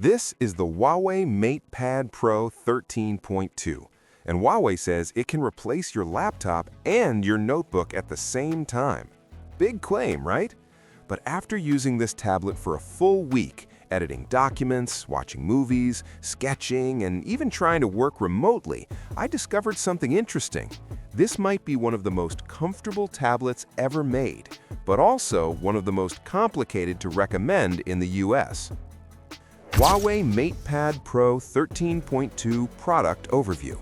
This is the Huawei MatePad Pro 13.2, and Huawei says it can replace your laptop and your notebook at the same time. Big claim, right? But after using this tablet for a full week, editing documents, watching movies, sketching, and even trying to work remotely, I discovered something interesting. This might be one of the most comfortable tablets ever made, but also one of the most complicated to recommend in the US. Huawei MatePad Pro 13.2 Product Overview.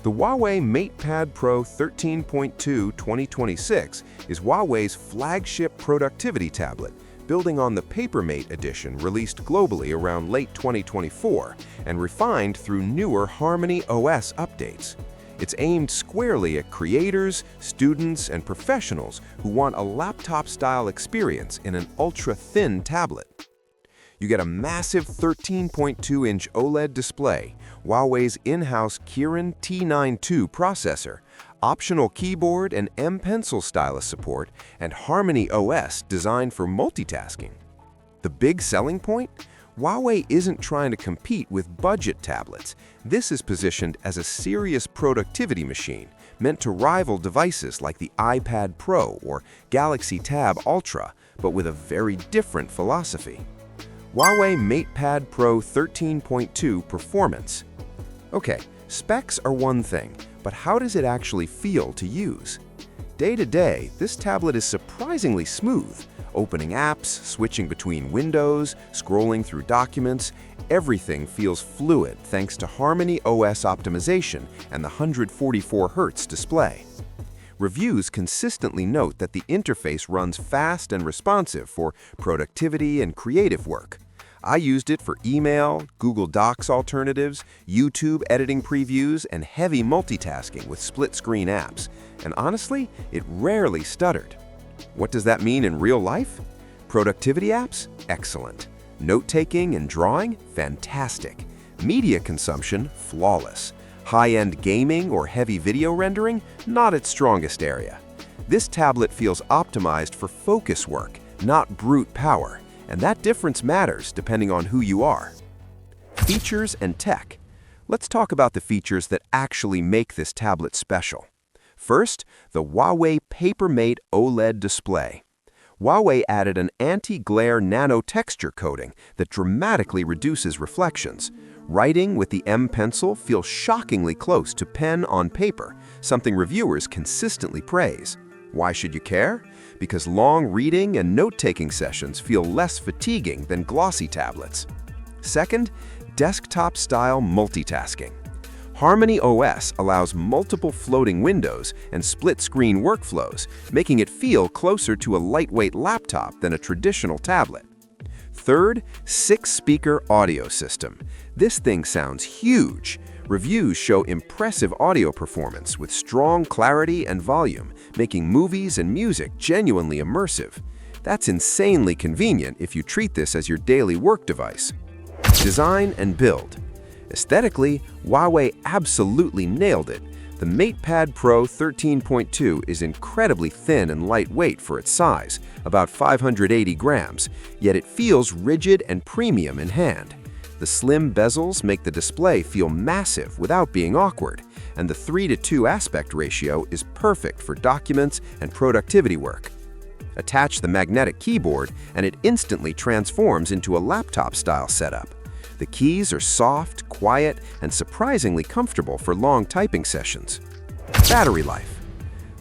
The Huawei MatePad Pro 13.2 2026 is Huawei's flagship productivity tablet, building on the PaperMatte edition released globally around late 2024 and refined through newer HarmonyOS updates. It's aimed squarely at creators, students, and professionals who want a laptop-style experience in an ultra-thin tablet. You get a massive 13.2-inch OLED display, Huawei's in-house Kirin T92 processor, optional keyboard and M Pencil stylus support, and HarmonyOS designed for multitasking. The big selling point? Huawei isn't trying to compete with budget tablets. This is positioned as a serious productivity machine, meant to rival devices like the iPad Pro or Galaxy Tab Ultra, but with a very different philosophy. Huawei MatePad Pro 13.2 Performance. Okay, specs are one thing, but how does it actually feel to use? Day to day, this tablet is surprisingly smooth. Opening apps, switching between windows, scrolling through documents, everything feels fluid thanks to HarmonyOS optimization and the 144 Hz display. Reviews consistently note that the interface runs fast and responsive for productivity and creative work. I used it for email, Google Docs alternatives, YouTube editing previews, and heavy multitasking with split-screen apps. And honestly, it rarely stuttered. What does that mean in real life? Productivity apps? Excellent. Note-taking and drawing? Fantastic. Media consumption? Flawless. High-end gaming or heavy video rendering? Not its strongest area. This tablet feels optimized for focus work, not brute power, and that difference matters depending on who you are. Features and tech. Let's talk about the features that actually make this tablet special. First, the Huawei PaperMatte OLED display. Huawei added an anti-glare nano texture coating that dramatically reduces reflections. Writing with the M Pencil feels shockingly close to pen on paper, something reviewers consistently praise. Why should you care? Because long reading and note-taking sessions feel less fatiguing than glossy tablets. Second, desktop-style multitasking. HarmonyOS allows multiple floating windows and split-screen workflows, making it feel closer to a lightweight laptop than a traditional tablet. Third, 6-speaker audio system. This thing sounds huge. Reviews show impressive audio performance with strong clarity and volume, making movies and music genuinely immersive. That's insanely convenient if you treat this as your daily work device. Design and build. Aesthetically, Huawei absolutely nailed it. The MatePad Pro 13.2 is incredibly thin and lightweight for its size, about 580 grams, yet it feels rigid and premium in hand. The slim bezels make the display feel massive without being awkward, and the 3:2 aspect ratio is perfect for documents and productivity work. Attach the magnetic keyboard, and it instantly transforms into a laptop-style setup. The keys are soft, quiet, and surprisingly comfortable for long typing sessions. Battery life.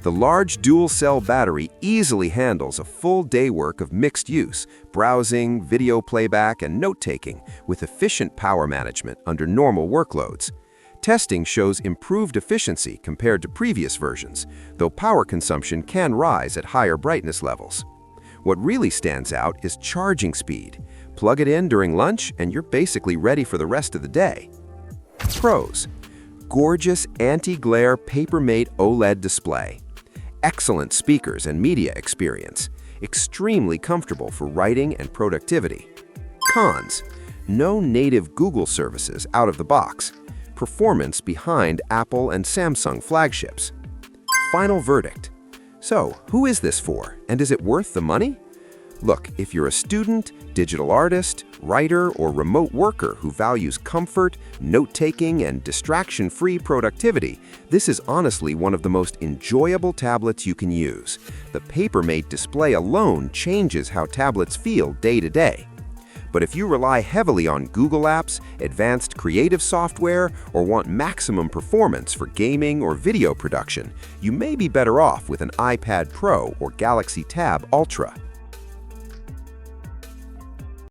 The large dual-cell battery easily handles a full day work of mixed use, browsing, video playback, and note-taking with efficient power management under normal workloads. Testing shows improved efficiency compared to previous versions, though power consumption can rise at higher brightness levels. What really stands out is charging speed. Plug it in during lunch and you're basically ready for the rest of the day. Pros. Gorgeous anti-glare PaperMatte OLED display. Excellent speakers and media experience. Extremely comfortable for writing and productivity. Cons. No native Google services out of the box. Performance behind Apple and Samsung flagships. Final verdict. So, who is this for, and is it worth the money? Look, if you're a student, digital artist, writer, or remote worker who values comfort, note-taking, and distraction-free productivity, this is honestly one of the most enjoyable tablets you can use. The PaperMate display alone changes how tablets feel day to day. But if you rely heavily on Google Apps, advanced creative software, or want maximum performance for gaming or video production, you may be better off with an iPad Pro or Galaxy Tab Ultra.